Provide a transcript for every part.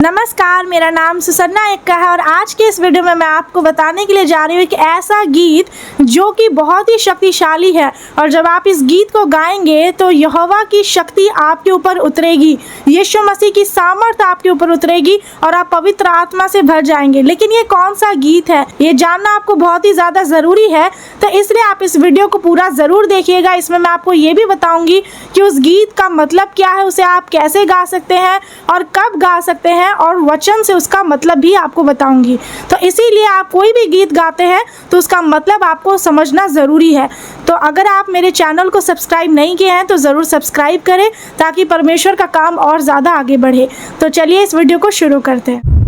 नमस्कार, मेरा नाम सुसन्ना एक्का है और आज के इस वीडियो में मैं आपको बताने के लिए जा रही हूँ कि ऐसा गीत जो कि बहुत ही शक्तिशाली है और जब आप इस गीत को गाएंगे तो यहोवा की शक्ति आपके ऊपर उतरेगी, यीशु मसीह की सामर्थ आपके ऊपर उतरेगी और आप पवित्र आत्मा से भर जाएंगे। लेकिन ये कौन सा गीत है, ये जानना आपको बहुत ही ज़्यादा ज़रूरी है, तो इसलिए आप इस वीडियो को पूरा ज़रूर देखिएगा। इसमें मैं आपको ये भी बताऊँगी कि उस गीत का मतलब क्या है, उसे आप कैसे गा सकते हैं और कब गा सकते हैं, और वचन से उसका मतलब भी आपको बताऊंगी। तो इसीलिए आप कोई भी गीत गाते हैं तो उसका मतलब आपको समझना ज़रूरी है। तो अगर आप मेरे चैनल को सब्सक्राइब नहीं किए हैं तो ज़रूर सब्सक्राइब करें ताकि परमेश्वर का काम और ज़्यादा आगे बढ़े। तो चलिए इस वीडियो को शुरू करते हैं।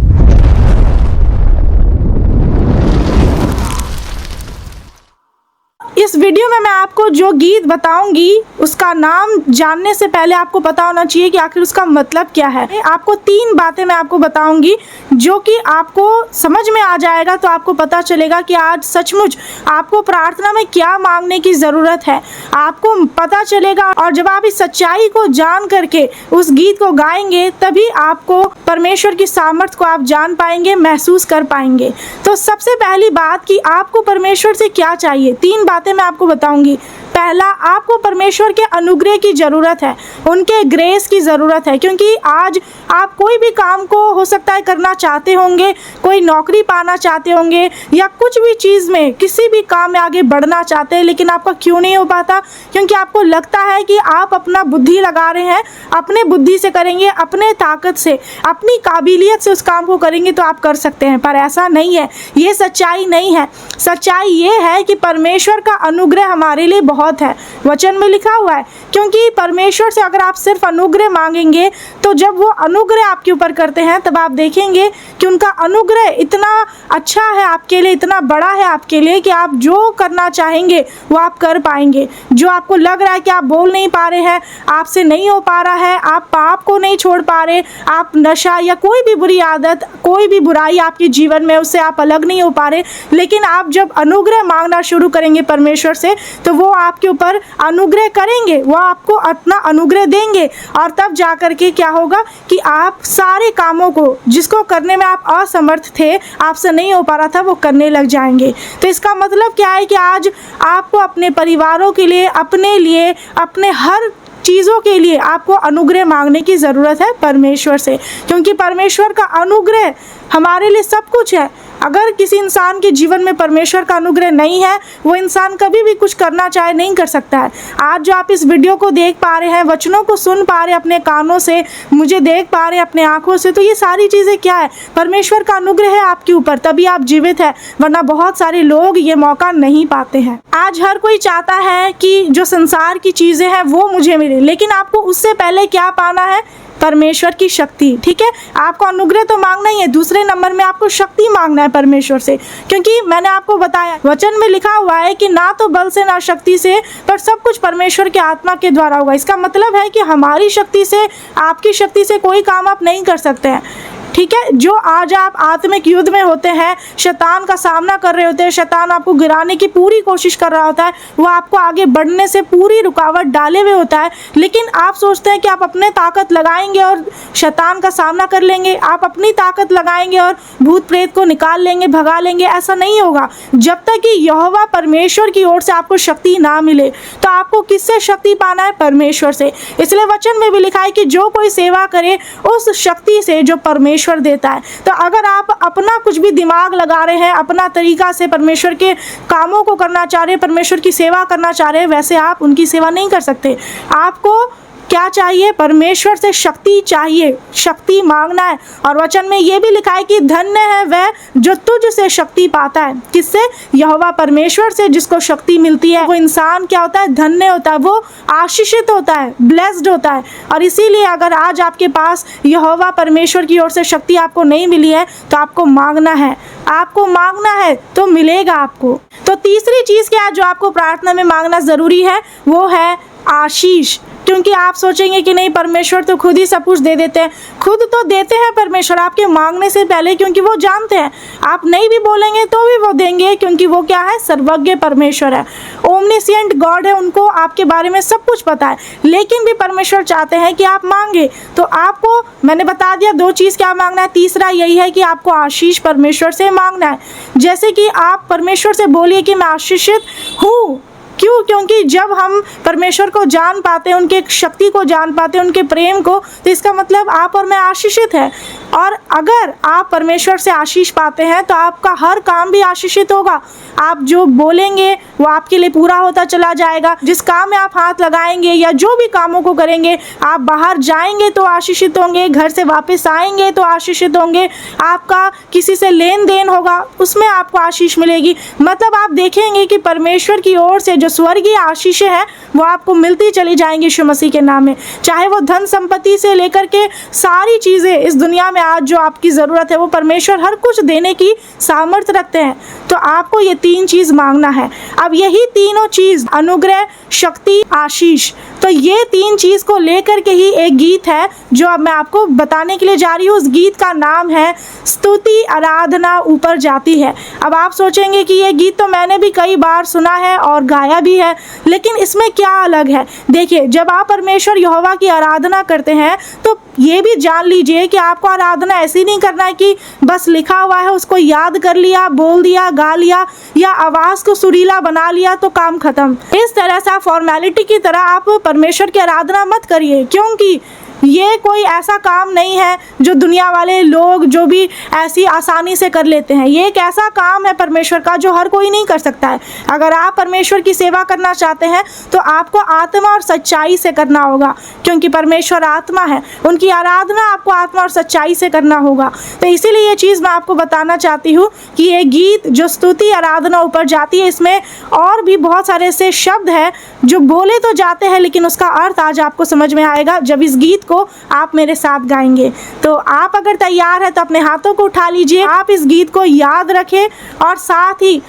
इस वीडियो में मैं आपको जो गीत बताऊंगी उसका नाम जानने से पहले आपको पता होना चाहिए कि आखिर उसका मतलब क्या है। आपको 3 बातें मैं आपको बताऊंगी जो कि आपको समझ में आ जाएगा, तो आपको पता चलेगा कि आज सचमुच आपको प्रार्थना में क्या मांगने की ज़रूरत है, आपको पता चलेगा। और जब आप इस सच्चाई को जान करके उस गीत को गाएंगे तभी आपको परमेश्वर की सामर्थ को आप जान पाएंगे, महसूस कर पाएंगे। तो सबसे पहली बात कि आपको परमेश्वर से क्या चाहिए, 3 बातें मैं आपको बताऊंगी। पहला, आपको परमेश्वर के अनुग्रह की ज़रूरत है, उनके ग्रेस की ज़रूरत है, क्योंकि आज आप कोई भी काम को हो सकता है करना चाहते होंगे, कोई नौकरी पाना चाहते होंगे या कुछ भी चीज़ में किसी भी काम में आगे बढ़ना चाहते हैं, लेकिन आपका क्यों नहीं हो पाता? क्योंकि आपको लगता है कि आप अपना बुद्धि लगा रहे हैं, अपने बुद्धि से करेंगे, अपने ताकत से, अपनी काबिलियत से उस काम को करेंगे तो आप कर सकते हैं, पर ऐसा नहीं है। ये सच्चाई नहीं है। सच्चाई ये है कि परमेश्वर का अनुग्रह हमारे लिए बहुत है, वचन में लिखा हुआ है। क्योंकि परमेश्वर से अगर आप सिर्फ अनुग्रह मांगेंगे तो जब वो अनुग्रह आपके ऊपर करते हैं तब आप देखेंगे कि उनका अनुग्रह इतना अच्छा है आपके लिए, इतना बड़ा है आपके लिए कि आप जो करना चाहेंगे वो आप कर पाएंगे। जो आपको लग रहा है कि आप बोल नहीं पा रहे हैं, आपसे नहीं हो पा रहा है, आप पाप को नहीं छोड़ पा रहे, आप नशा या कोई भी बुरी आदत, कोई भी बुराई आपके जीवन में, उससे आप अलग नहीं हो पा रहे, लेकिन आप जब अनुग्रह मांगना शुरू करेंगे परमेश्वर से तो वो आपके ऊपर अनुग्रह करेंगे, वो आपको अपना अनुग्रह देंगे। और तब जा कर के क्या होगा कि आप सारे कामों को जिसको करने में आप असमर्थ थे, आपसे नहीं हो पा रहा था, वो करने लग जाएंगे। तो इसका मतलब क्या है कि आज आपको अपने परिवारों के लिए, अपने लिए, अपने हर चीज़ों के लिए आपको अनुग्रह मांगने की ज़रूरत है परमेश्वर से, क्योंकि परमेश्वर का अनुग्रह हमारे लिए सब कुछ है। अगर किसी इंसान के जीवन में परमेश्वर का अनुग्रह नहीं है, वो इंसान कभी भी कुछ करना चाहे नहीं कर सकता है। आज जो आप इस वीडियो को देख पा रहे हैं, वचनों को सुन पा रहे हैं अपने कानों से, मुझे देख पा रहे हैं अपने आंखों से, तो ये सारी चीज़ें क्या है? परमेश्वर का अनुग्रह है आपके ऊपर, तभी आप जीवित है, वरना बहुत सारे लोग ये मौका नहीं पाते हैं। आज हर कोई चाहता है कि जो संसार की चीज़ें हैं वो मुझे मिले, लेकिन आपको उससे पहले क्या पाना है? परमेश्वर की शक्ति। ठीक है, आपको अनुग्रह तो मांगना ही है, दूसरे नंबर में आपको शक्ति मांगना है परमेश्वर से, क्योंकि मैंने आपको बताया वचन में लिखा हुआ है कि ना तो बल से ना शक्ति से, पर सब कुछ परमेश्वर के आत्मा के द्वारा होगा। इसका मतलब है कि हमारी शक्ति से, आपकी शक्ति से कोई काम आप नहीं कर सकते हैं। ठीक है, जो आज आप आत्मिक युद्ध में होते हैं, शैतान का सामना कर रहे होते हैं, शैतान आपको गिराने की पूरी कोशिश कर रहा होता है, वो आपको आगे बढ़ने से पूरी रुकावट डाले हुए होता है, लेकिन आप सोचते हैं कि आप अपने ताकत लगाएंगे और शैतान का सामना कर लेंगे, आप अपनी ताकत लगाएंगे और भूत प्रेत को निकाल लेंगे, भगा लेंगे। ऐसा नहीं होगा जब तक कि यहोवा परमेश्वर की ओर से आपको शक्ति ना मिले। तो आपको किससे शक्ति पाना है? परमेश्वर से। इसलिए वचन में भी लिखा है कि जो कोई सेवा करे उस शक्ति से जो परमेश्वर देता है। तो अगर आप अपना कुछ भी दिमाग लगा रहे हैं, अपना तरीका से परमेश्वर के कामों को करना चाह रहे हैं, परमेश्वर की सेवा करना चाह रहे हैं, वैसे आप उनकी सेवा नहीं कर सकते। आपको क्या चाहिए? परमेश्वर से शक्ति चाहिए, शक्ति मांगना है। और वचन में ये भी लिखा है कि धन्य है वह जो तुझ से शक्ति पाता है। किससे? यहोवा परमेश्वर से जिसको शक्ति मिलती है वो इंसान क्या होता है? धन्य होता है, वो आशीषित होता है, ब्लेस्ड होता है। और इसीलिए अगर आज आपके पास यहोवा परमेश्वर की ओर से शक्ति आपको नहीं मिली है तो आपको मांगना है, आपको मांगना है तो मिलेगा आपको। तो तीसरी चीज़ क्या है जो आपको प्रार्थना में मांगना ज़रूरी है? वो है आशीष। क्योंकि आप सोचेंगे कि नहीं परमेश्वर तो खुद ही सब कुछ दे देते हैं। खुद तो देते हैं परमेश्वर आपके मांगने से पहले, क्योंकि वो जानते हैं आप नहीं भी बोलेंगे तो भी वो देंगे, क्योंकि वो क्या है, सर्वज्ञ परमेश्वर है, ओमनिसिएंट गॉड है, उनको आपके बारे में सब कुछ पता है। लेकिन भी परमेश्वर चाहते हैं कि आप मांगे। तो आपको मैंने बता दिया 2 चीज़ क्या मांगना है। तीसरा यही है कि आपको आशीष परमेश्वर से मांगना है। जैसे कि आप परमेश्वर से बोलिए कि मैं आशीषित हूँ। क्यों? क्योंकि जब हम परमेश्वर को जान पाते हैं, उनके शक्ति को जान पाते हैं, उनके प्रेम को, तो इसका मतलब आप और मैं आशीषित है। और अगर आप परमेश्वर से आशीष पाते हैं तो आपका हर काम भी आशीषित होगा। आप जो बोलेंगे वो आपके लिए पूरा होता चला जाएगा। जिस काम में आप हाथ लगाएंगे या जो भी कामों को करेंगे, आप बाहर जाएंगे तो आशीषित होंगे, घर से वापस आएंगे तो आशीषित होंगे, आपका किसी से लेन देन होगा उसमें आपको आशीष मिलेगी। मतलब आप देखेंगे कि परमेश्वर की ओर से जो स्वर्गीय आशीषें हैं वो आपको मिलती चली जाएंगी यीशु मसीह के नाम में। चाहे वो धन संपत्ति से लेकर के सारी चीज़ें इस दुनिया में आज जो आपकी ज़रूरत है, वो परमेश्वर हर कुछ देने की सामर्थ्य रखते हैं। तो आपको ये 3 चीज़ मांगना है। अब यही तीनों चीज़, अनुग्रह, शक्ति, आशीष, तो ये 3 चीज़ को लेकर के ही एक गीत है जो अब मैं आपको बताने के लिए जा रही हूँ। उस गीत का नाम है स्तुति आराधना ऊपर जाती है। अब आप सोचेंगे कि ये गीत तो मैंने भी कई बार सुना है और गाया भी है, लेकिन इसमें क्या अलग है। देखिए, जब आप परमेश्वर यहोवा की आराधना करते हैं तो ये भी जान लीजिए कि आपको आराधना ऐसी नहीं करना है कि बस लिखा हुआ है उसको याद कर लिया, बोल दिया, गा लिया या आवाज़ को सुरीला बना लिया तो काम खत्म। इस तरह से फॉर्मेलिटी की तरह आप परमेश्वर की आराधना मत करिए, क्योंकि ये कोई ऐसा काम नहीं है जो दुनिया वाले लोग जो भी ऐसी आसानी से कर लेते हैं। ये एक ऐसा काम है परमेश्वर का जो हर कोई नहीं कर सकता है। अगर आप परमेश्वर की सेवा करना चाहते हैं तो आपको आत्मा और सच्चाई से करना होगा, क्योंकि परमेश्वर आत्मा है। उनकी आराधना आपको आत्मा और सच्चाई से करना होगा। तो इसीलिए ये चीज़ मैं आपको बताना चाहती हूँ कि ये गीत जो स्तुति आराधना ऊपर जाती है, इसमें और भी बहुत सारे ऐसे शब्द हैं जो बोले तो जाते हैं, लेकिन उसका अर्थ आज आपको समझ में आएगा जब इस गीत को आप मेरे साथ गाएंगे। तो आप अगर तैयार हैं तो अपने हाथों को उठा लीजिए। आप इस गीत को याद रखें और साथ ही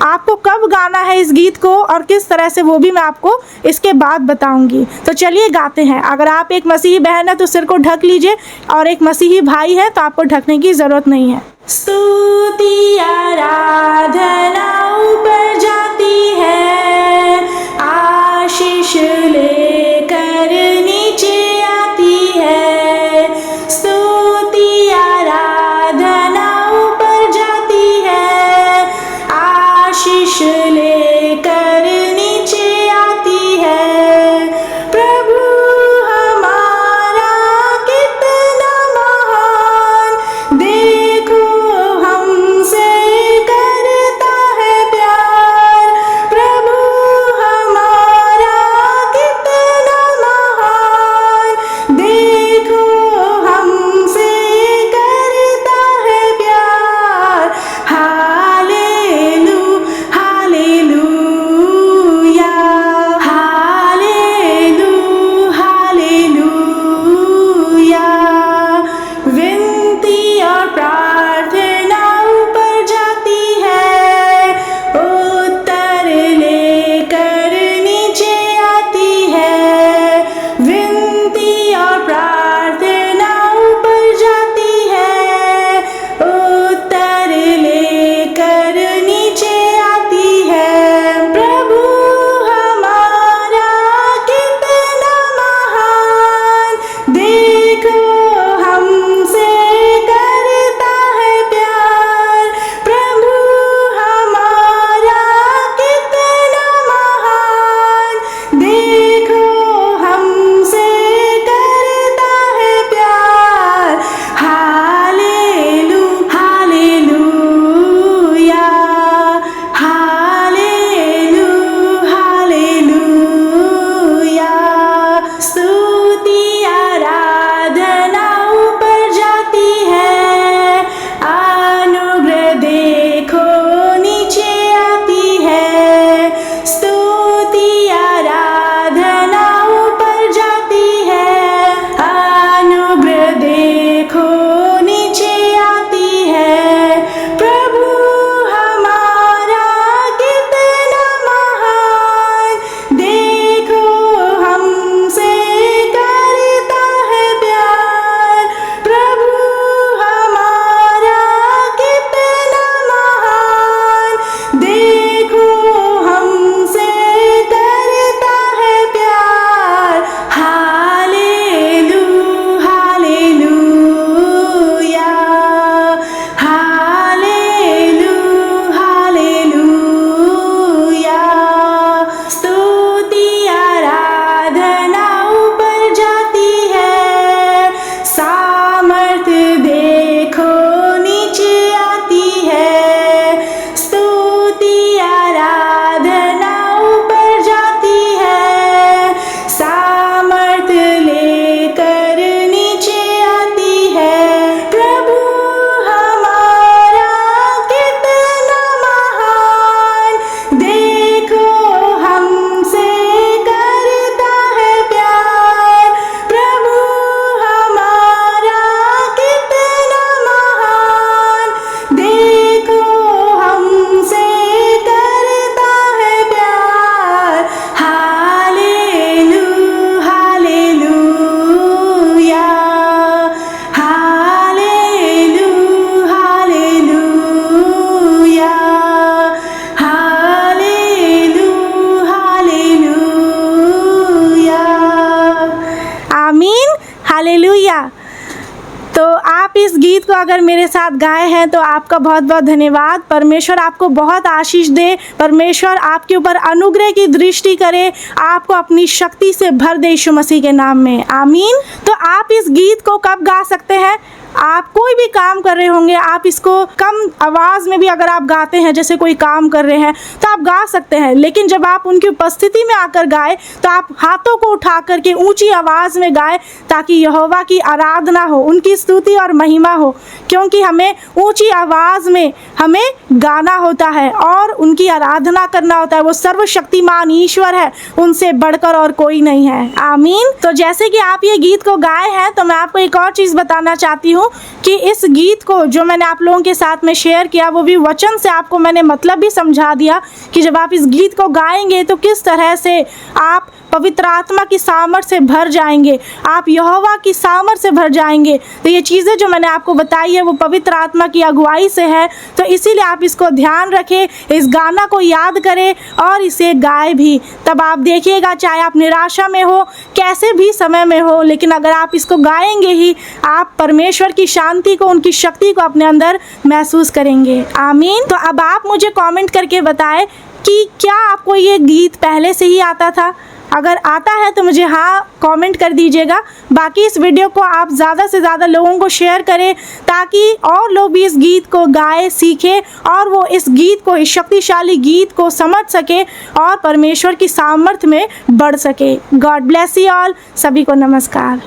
आपको कब गाना है इस गीत को और किस तरह से, वो भी मैं आपको इसके बाद बताऊंगी। तो चलिए गाते हैं। अगर आप एक मसीही बहन है तो सिर को ढक लीजिए, और एक मसीही भाई है तो आपको ढकने की ज़रूरत नहीं है। स्तुति आराधना ऊपर जाती है, आशीष लेकर नीचे आती है। स्तुति आराधना ऊपर जाती है, आशीष लेकर नीचे आती है। प्रभु हमारा कितना महान, देखो हमसे करता है प्यार। प्रभु इस गीत को अगर मेरे साथ गाए हैं तो आपका बहुत बहुत धन्यवाद। परमेश्वर आपको बहुत आशीष दे, परमेश्वर आपके ऊपर अनुग्रह की दृष्टि करे, आपको अपनी शक्ति से भर दे यीशु मसीह के नाम में, आमीन। तो आप इस गीत को कब गा सकते हैं? आप कोई भी काम कर रहे होंगे, आप इसको कम आवाज़ में भी अगर आप गाते हैं, जैसे कोई काम कर रहे हैं तो आप गा सकते हैं, लेकिन जब आप उनकी उपस्थिति में आकर गाए तो आप हाथों को उठा करके ऊंची आवाज़ में गाए, ताकि यहोवा की आराधना हो, उनकी स्तुति और महिमा हो, क्योंकि हमें ऊंची आवाज़ में हमें गाना होता है और उनकी आराधना करना होता है। वो सर्वशक्तिमान ईश्वर है, उनसे बढ़कर और कोई नहीं है, आमीन। तो जैसे कि आप ये गीत को गाए हैं, तो मैं आपको एक और चीज़ बताना चाहती हूँ कि इस गीत को जो मैंने आप लोगों के साथ में शेयर किया, वो भी वचन से आपको मैंने मतलब भी समझा दिया कि जब आप इस गीत को गाएंगे तो किस तरह से आप पवित्र आत्मा की सामर्थ से भर जाएंगे, आप यहोवा की सामर्थ से भर जाएंगे। तो ये चीज़ें जो मैंने आपको बताई है वो पवित्र आत्मा की अगुवाई से है, तो इसीलिए आप इसको ध्यान रखें, इस गाना को याद करें और इसे गाए भी। तब आप देखिएगा, चाहे आप निराशा में हो, कैसे भी समय में हो, लेकिन अगर आप इसको गाएंगे ही, आप परमेश्वर की शांति को, उनकी शक्ति को अपने अंदर महसूस करेंगे, आमीन। तो अब आप मुझे कमेंट करके बताएं कि क्या आपको ये गीत पहले से ही आता था? अगर आता है तो मुझे हाँ कमेंट कर दीजिएगा। बाकी इस वीडियो को आप ज़्यादा से ज़्यादा लोगों को शेयर करें, ताकि और लोग भी इस गीत को गाए, सीखें और वो इस गीत को, इस शक्तिशाली गीत को समझ सके और परमेश्वर की सामर्थ्य में बढ़ सके। God bless you all. सभी को नमस्कार।